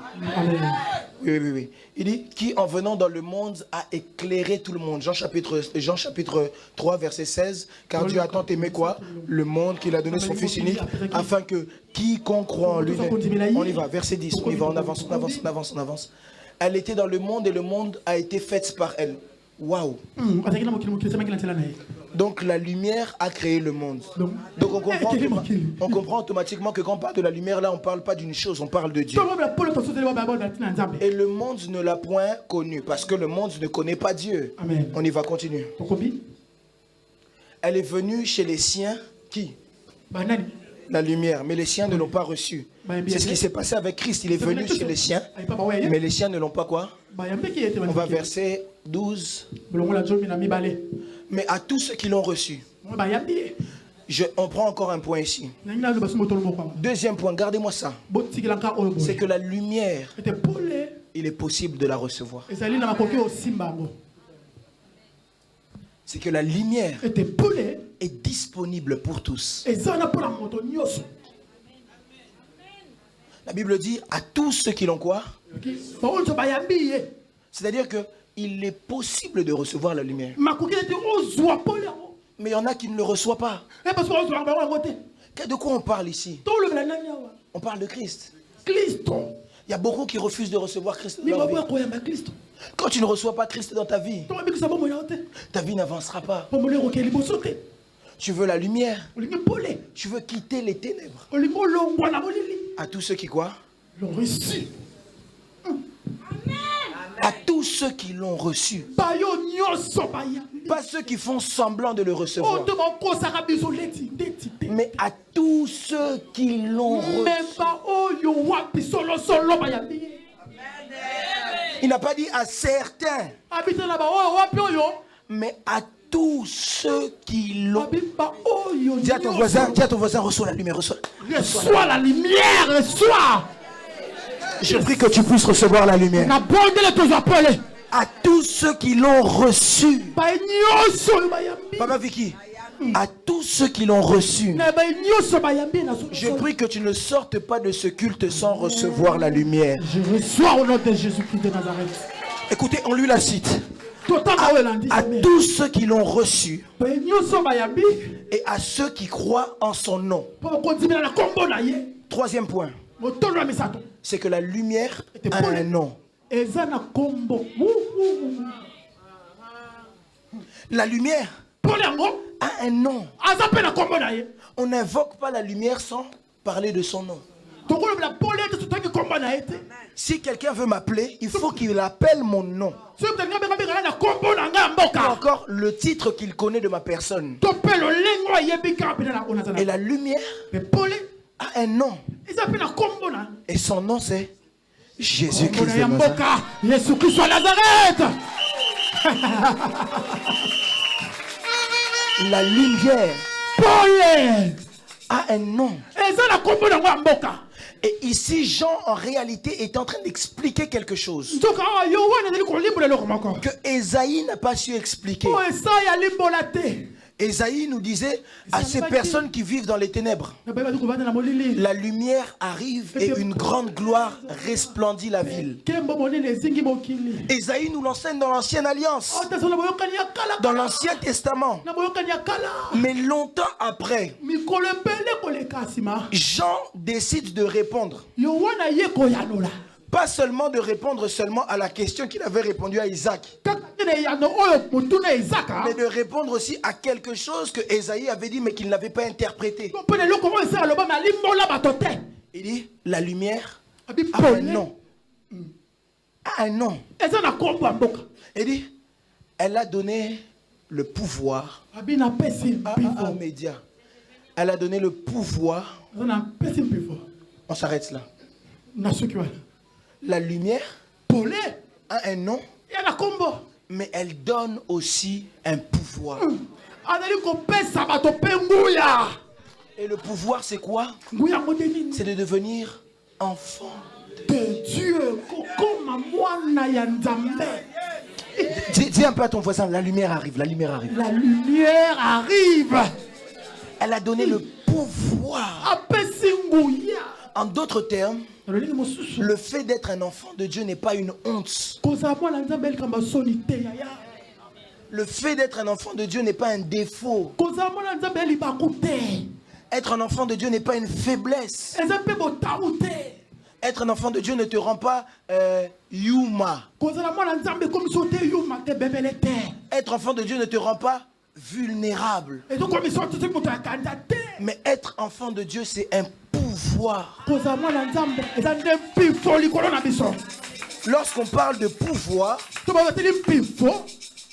Oui. Il dit, qui en venant dans le monde a éclairé tout le monde. Jean chapitre 3, verset 16. Car Dieu a tant aimé quoi? Le monde qu'il a donné son Fils unique, afin que quiconque croit en lui... On y va, verset 10. On y va, on avance. Elle était dans le monde et le monde a été fait par elle. Waouh! Donc la lumière a créé le monde. Donc on comprend automatiquement que quand on parle de la lumière, là on ne parle pas d'une chose, on parle de Dieu. Et le monde ne l'a point connu parce que le monde ne connaît pas Dieu. Amen. On y va, continue. Elle est venue chez les siens qui? La lumière, mais les siens ne l'ont pas reçue. C'est ce qui s'est passé avec Christ. Il est venu chez les siens, mais les siens ne l'ont pas quoi? On va verset 12. Mais à tous ceux qui l'ont reçu. On prend encore un point ici. Deuxième point, gardez-moi ça. C'est que la lumière, il est possible de la recevoir. C'est que la lumière est disponible pour tous. La Bible dit à tous ceux qui l'ont quoi? C'est-à-dire que il est possible de recevoir la lumière. Mais il y en a qui ne le reçoivent pas. De quoi on parle ici? On parle de Christ. Il y a beaucoup qui refusent de recevoir Christ dans leur vie. Quand tu ne reçois pas Christ dans ta vie n'avancera pas. Tu veux la lumière. Tu veux quitter les ténèbres. À tous ceux qui quoi? L'ont reçu. À tous ceux qui l'ont reçu. Pas ceux qui font semblant de le recevoir. Mais à tous ceux qui l'ont reçu. Il n'a pas dit à certains. Mais à tous ceux qui l'ont. Dis à ton voisin, reçois la lumière. Reçois la lumière, reçois. Je prie que tu puisses recevoir la lumière. À tous ceux qui l'ont reçu. Papa Vicky, à tous ceux qui l'ont reçu. Je prie que tu ne sortes pas de ce culte sans recevoir la lumière. Je reçois au nom de Jésus-Christ de Nazareth. Écoutez, on lui la cite. À tous ceux qui l'ont reçu et à ceux qui croient en son nom. Troisième point, c'est que la lumière a un nom. La lumière a un nom. On n'invoque pas la lumière sans parler de son nom. Si quelqu'un veut m'appeler, il faut qu'il appelle mon nom. Ou encore le titre qu'il connaît de ma personne. Et la lumière a un nom. Et son nom c'est Jésus-Christ de Nazareth. La lumière a un nom. Et ici, Jean, en réalité, est en train d'expliquer quelque chose que Ésaïe n'a pas su expliquer. Ésaïe nous disait à ces personnes qui vivent dans les ténèbres, la lumière arrive et une grande gloire resplendit la ville. Ésaïe nous l'enseigne dans l'Ancienne Alliance, dans l'Ancien Testament. Mais longtemps après, Jean décide de répondre. Pas seulement de répondre seulement à la question qu'il avait répondu à Isaac, mais de répondre aussi à quelque chose que Ésaïe avait dit mais qu'il n'avait pas interprété. Il dit la lumière a un nom. A un nom. Il dit elle a donné le pouvoir à un média. Elle a donné le pouvoir. On s'arrête là. La lumière a un nom, mais elle donne aussi un pouvoir. Et le pouvoir, c'est quoi? C'est de devenir enfant de Dieu. Dis un peu à ton voisin, la lumière arrive, la lumière arrive. La lumière arrive. Elle a donné le pouvoir. En d'autres termes, le fait d'être un enfant de Dieu n'est pas une honte. Le fait d'être un enfant de Dieu n'est pas un défaut. Être un enfant de Dieu n'est pas une faiblesse. Être un enfant de Dieu ne te rend pas yuma. Être enfant de Dieu ne te rend pas vulnérable. Mais être enfant de Dieu, c'est un pouvoir. Lorsqu'on parle de pouvoir,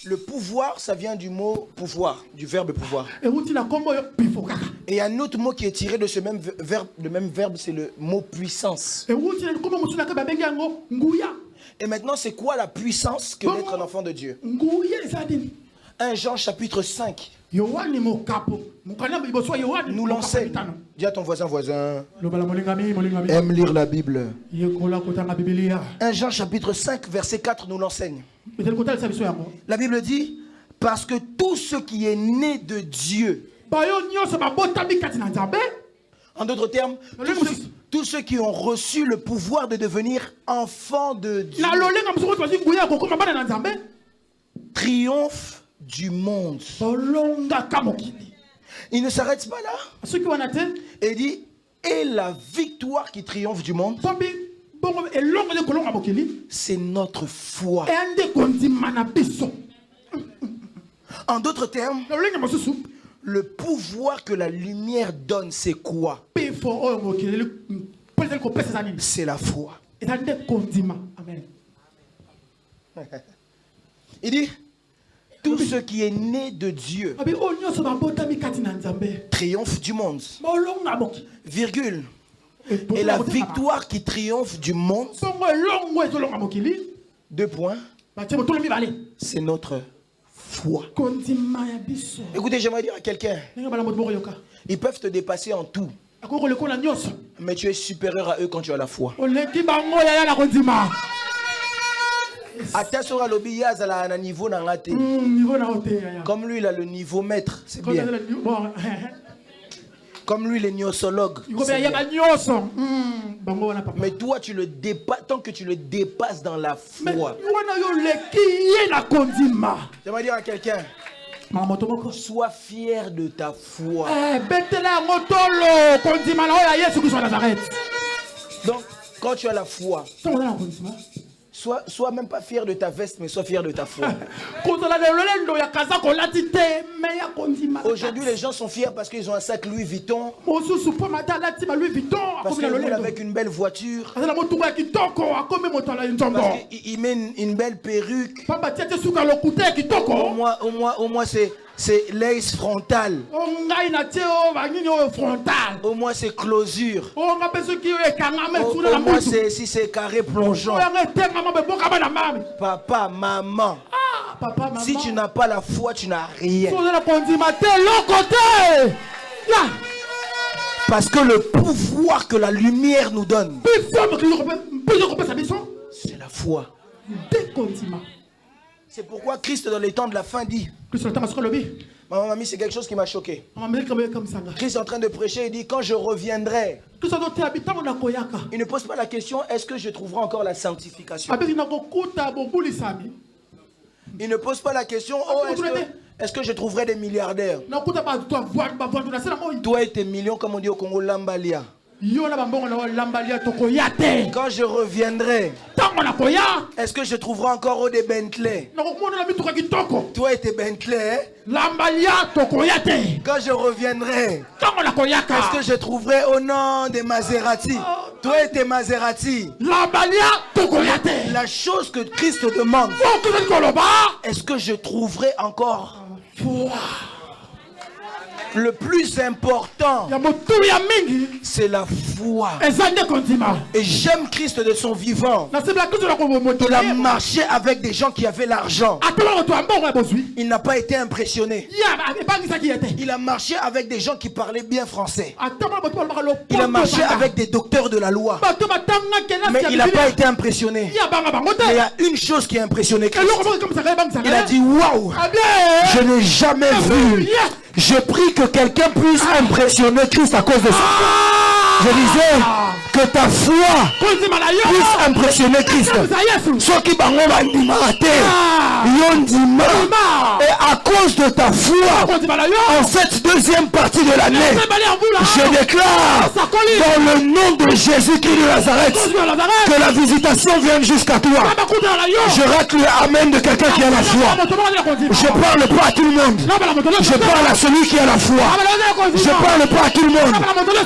le pouvoir, ça vient du mot pouvoir, du verbe pouvoir. Et il y a un autre mot qui est tiré de ce même verbe. Le même verbe, c'est le mot puissance. Et maintenant, c'est quoi la puissance que d'être un enfant de Dieu? 1 Jean chapitre 5. Nous l'enseigne. Dis à ton voisin, aime lire la Bible. 1 Jean chapitre 5 verset 4 nous l'enseigne. La Bible dit, parce que tout ce qui est né de Dieu, en d'autres termes, tous ceux qui ont reçu le pouvoir de devenir enfants de Dieu, triomphent du monde. Il ne s'arrête pas là. Il dit, et la victoire qui triomphe du monde, c'est notre foi. En d'autres termes, le pouvoir que la lumière donne, c'est quoi? C'est la foi. Il dit, tout ce qui est né de Dieu triomphe du monde. Virgule. Et la victoire qui triomphe du monde, 2 points, c'est notre foi. Écoutez, j'aimerais dire à quelqu'un, ils peuvent te dépasser en tout, mais tu es supérieur à eux quand tu as la foi. Comme lui, il a le niveau maître, c'est bien. Comme lui, il est gnosologue. Mais toi, tu le dépasses, tant que tu le dépasses dans la foi. J'aimerais dire à quelqu'un, sois fier de ta foi. Donc, quand tu as la foi, sois même pas fier de ta veste, mais sois fier de ta foi. Aujourd'hui, les gens sont fiers parce qu'ils ont un sac Louis Vuitton, parce qu'ils roulent avec une belle voiture, parce qu'ils mettent une belle perruque. Au moins c'est l'ace frontal. Au moins c'est closure. Au moins si c'est carré plongeant. Papa, maman, si tu n'as pas la foi, tu n'as rien. Parce que le pouvoir que la lumière nous donne, c'est la foi. C'est pourquoi Christ dans les temps de la fin dit, maman, mamie, c'est quelque chose qui m'a choqué. Christ est en train de prêcher, il dit, quand je reviendrai, il ne pose pas la question, est-ce que je trouverai encore la sanctification? Il ne pose pas la question, oh, est-ce que je trouverai des milliardaires? Toi et tes millions, comme on dit au Congo, Lambalia. Quand je reviendrai, est-ce que je trouverai encore des Bentley? Toi et tes Bentley. Quand je reviendrai, est-ce que je trouverai au nom des Maserati? Toi et tes Maserati. La chose que Christ demande, est-ce que je trouverai encore Le plus important, c'est la foi. Et j'aime Christ de son vivant. Il a marché avec des gens qui avaient l'argent. Il n'a pas été impressionné. Il a marché avec des gens qui parlaient bien français. Il a marché avec des docteurs de la loi. Mais il n'a pas été impressionné. Mais il y a une chose qui a impressionné Christ. Il a dit waouh, je n'ai jamais vu. Je prie que quelqu'un puisse impressionner Christ à cause de ça. Je disais que ta foi puisse impressionner Christ. Ceux qui et à cause de ta foi, en cette deuxième partie de l'année, je déclare dans le nom de Jésus-Christ de Nazareth que la visitation vienne jusqu'à toi. Je rate le amen de quelqu'un qui a la foi. Je parle pas à tout le monde. Je parle à celui qui a la foi. Je parle pas à tout le monde.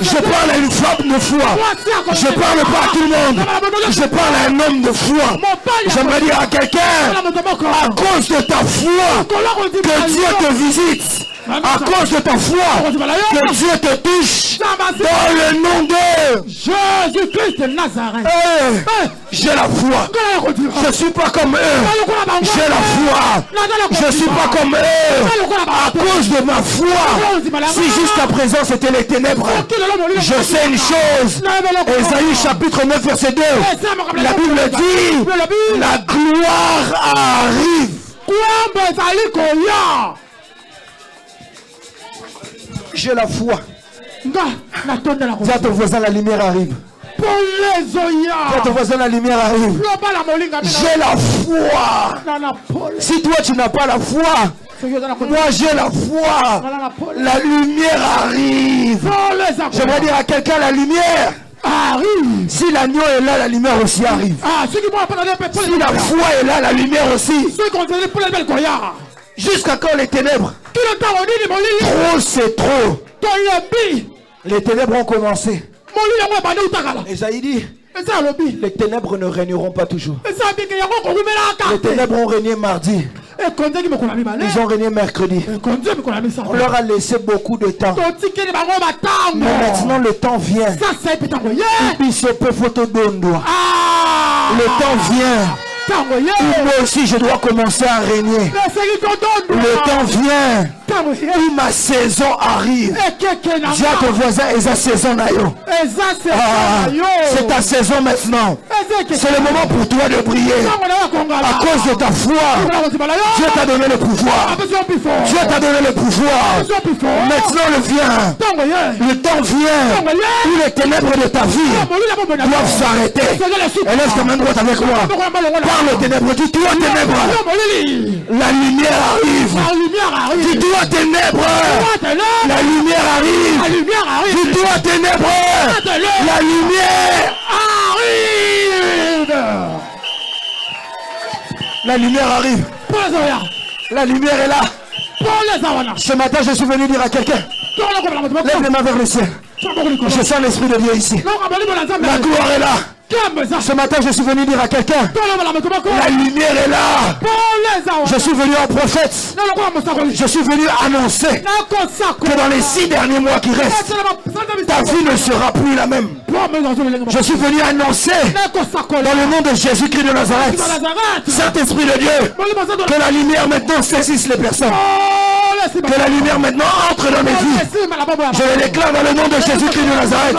Je parle à une femme de foi. Je parle pas à tout le monde. Je parle à un homme de foi. J'aimerais dire à quelqu'un, à cause de ta foi, que Dieu te visite. À cause de ta foi, que Dieu te touche dans le nom de Jésus-Christ de Nazareth. J'ai la foi. Je ne suis pas comme eux. J'ai la foi. Je ne suis pas comme eux. À cause de ma foi. Si jusqu'à présent c'était les ténèbres, je sais une chose. Ésaïe chapitre 9 verset 2. La Bible dit, la gloire arrive. J'ai la foi. Dis à ton voisin, la lumière arrive. Dis à ton voisin, la lumière arrive. J'ai la foi. Si toi tu n'as pas la foi, moi j'ai la foi. La lumière arrive. J'aimerais dire à quelqu'un, la lumière arrive. Si l'agneau est là, la lumière aussi arrive. Si la foi est là, la lumière aussi. Jusqu'à quand les ténèbres? Trop c'est trop. Les ténèbres ont commencé. Esaïe dit, les ténèbres ne régneront pas toujours. Les ténèbres ont régné mardi. Ils ont régné mercredi. On leur a laissé beaucoup de temps. Mais maintenant le temps vient. Le temps vient. Moi aussi je dois commencer à régner. Le temps vient. Où ma saison arrive. Dis à ton voisin, sa saison c'est ta saison maintenant. C'est le moment pour toi de briller. À cause de ta foi, Dieu t'a donné le pouvoir. Dieu t'a donné le pouvoir. Maintenant le temps vient où les ténèbres de ta vie doivent s'arrêter. Élève ta main droite avec moi. Parle aux ténèbres. Dis-toi ténèbres. La lumière arrive. Dis-toi ténèbres. La lumière arrive. Dis-toi ténèbres. La lumière arrive. La lumière arrive. La lumière est là. Ce matin, je suis venu dire à quelqu'un, lève les mains vers le ciel. Je sens l'esprit de Dieu ici. La gloire est là. Ce matin, je suis venu dire à quelqu'un, la lumière est là. Je suis venu en prophète. Je suis venu annoncer que dans les 6 derniers mois qui restent, ta vie ne sera plus la même. Je suis venu annoncer dans le nom de Jésus-Christ de Nazareth, Saint-Esprit de Dieu, que la lumière maintenant saisisse les personnes. Que la lumière maintenant entre dans mes vies. Je le déclare dans le nom de Jésus-Christ de Nazareth,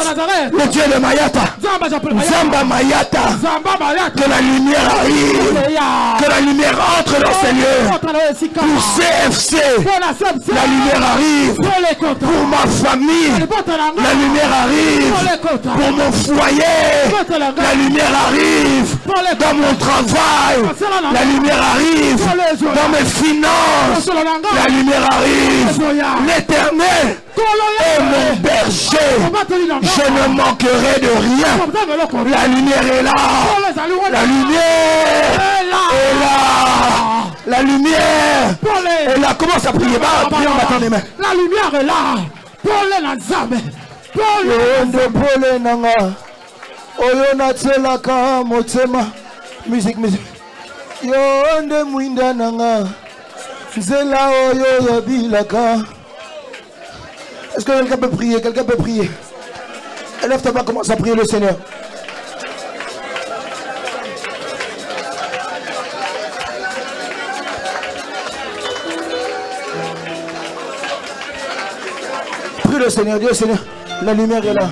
le Dieu de Mayata, Zamba Mayata. Que la lumière arrive. Que la lumière entre dans ces lieux. Pour CFC, la lumière arrive. Pour ma famille, la lumière arrive. Pour mon foyer, la lumière arrive. Dans mon travail, la lumière arrive. Dans mes finances, la lumière arrive. L'Éternel est mon berger. Je ne manquerai de rien. La lumière est là. La lumière est là. La lumière est là. Commence à prier. Priez en battant les mains. La lumière est là. Paul Nazame. Paul Nanga. Oyona tselaka motema. Musique. Yonde muinda nanga. Zela oyo yabilaka. Est-ce que quelqu'un peut prier? Quelqu'un peut prier? Lève ta main, commence à prier le Seigneur. Prie le Seigneur, dis au Seigneur, la lumière est là.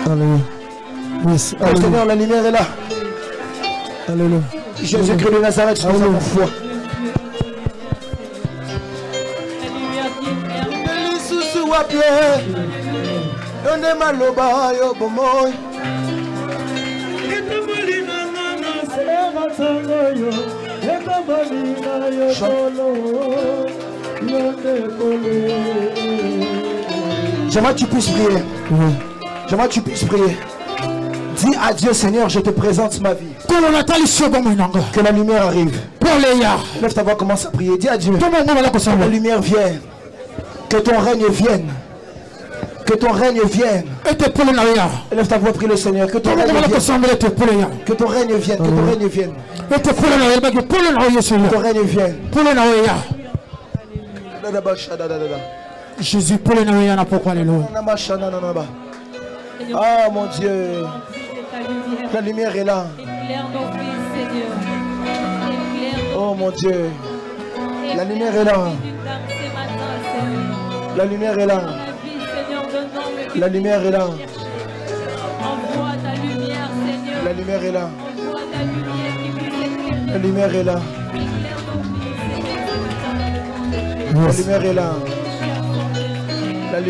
Alléluia. Yes. Le Seigneur, la lumière est là. Alléluia. Jésus-Christ de Nazareth, je nous avons foi. J'aimerais que tu puisses prier. J'aimerais que tu puisses prier. Dis à Dieu, Seigneur, je te présente ma vie. Que la lumière arrive. Lève ta voix, commence à prier. Dis à Dieu, que la lumière vienne. Que ton règne vienne. Que ton règne vienne. Lève ta voix, prie le Seigneur. Que ton règne vienne. Que ton règne vienne. Que ton règne vienne. Que ton règne vienne. Jésus, pour le Noël, n'a pas quoi les lois. Ah mon Dieu. La lumière est là. Oh mon Dieu. La lumière est là. La lumière est là. La lumière est là. La lumière est là. La lumière est là. La lumière est là. La lumière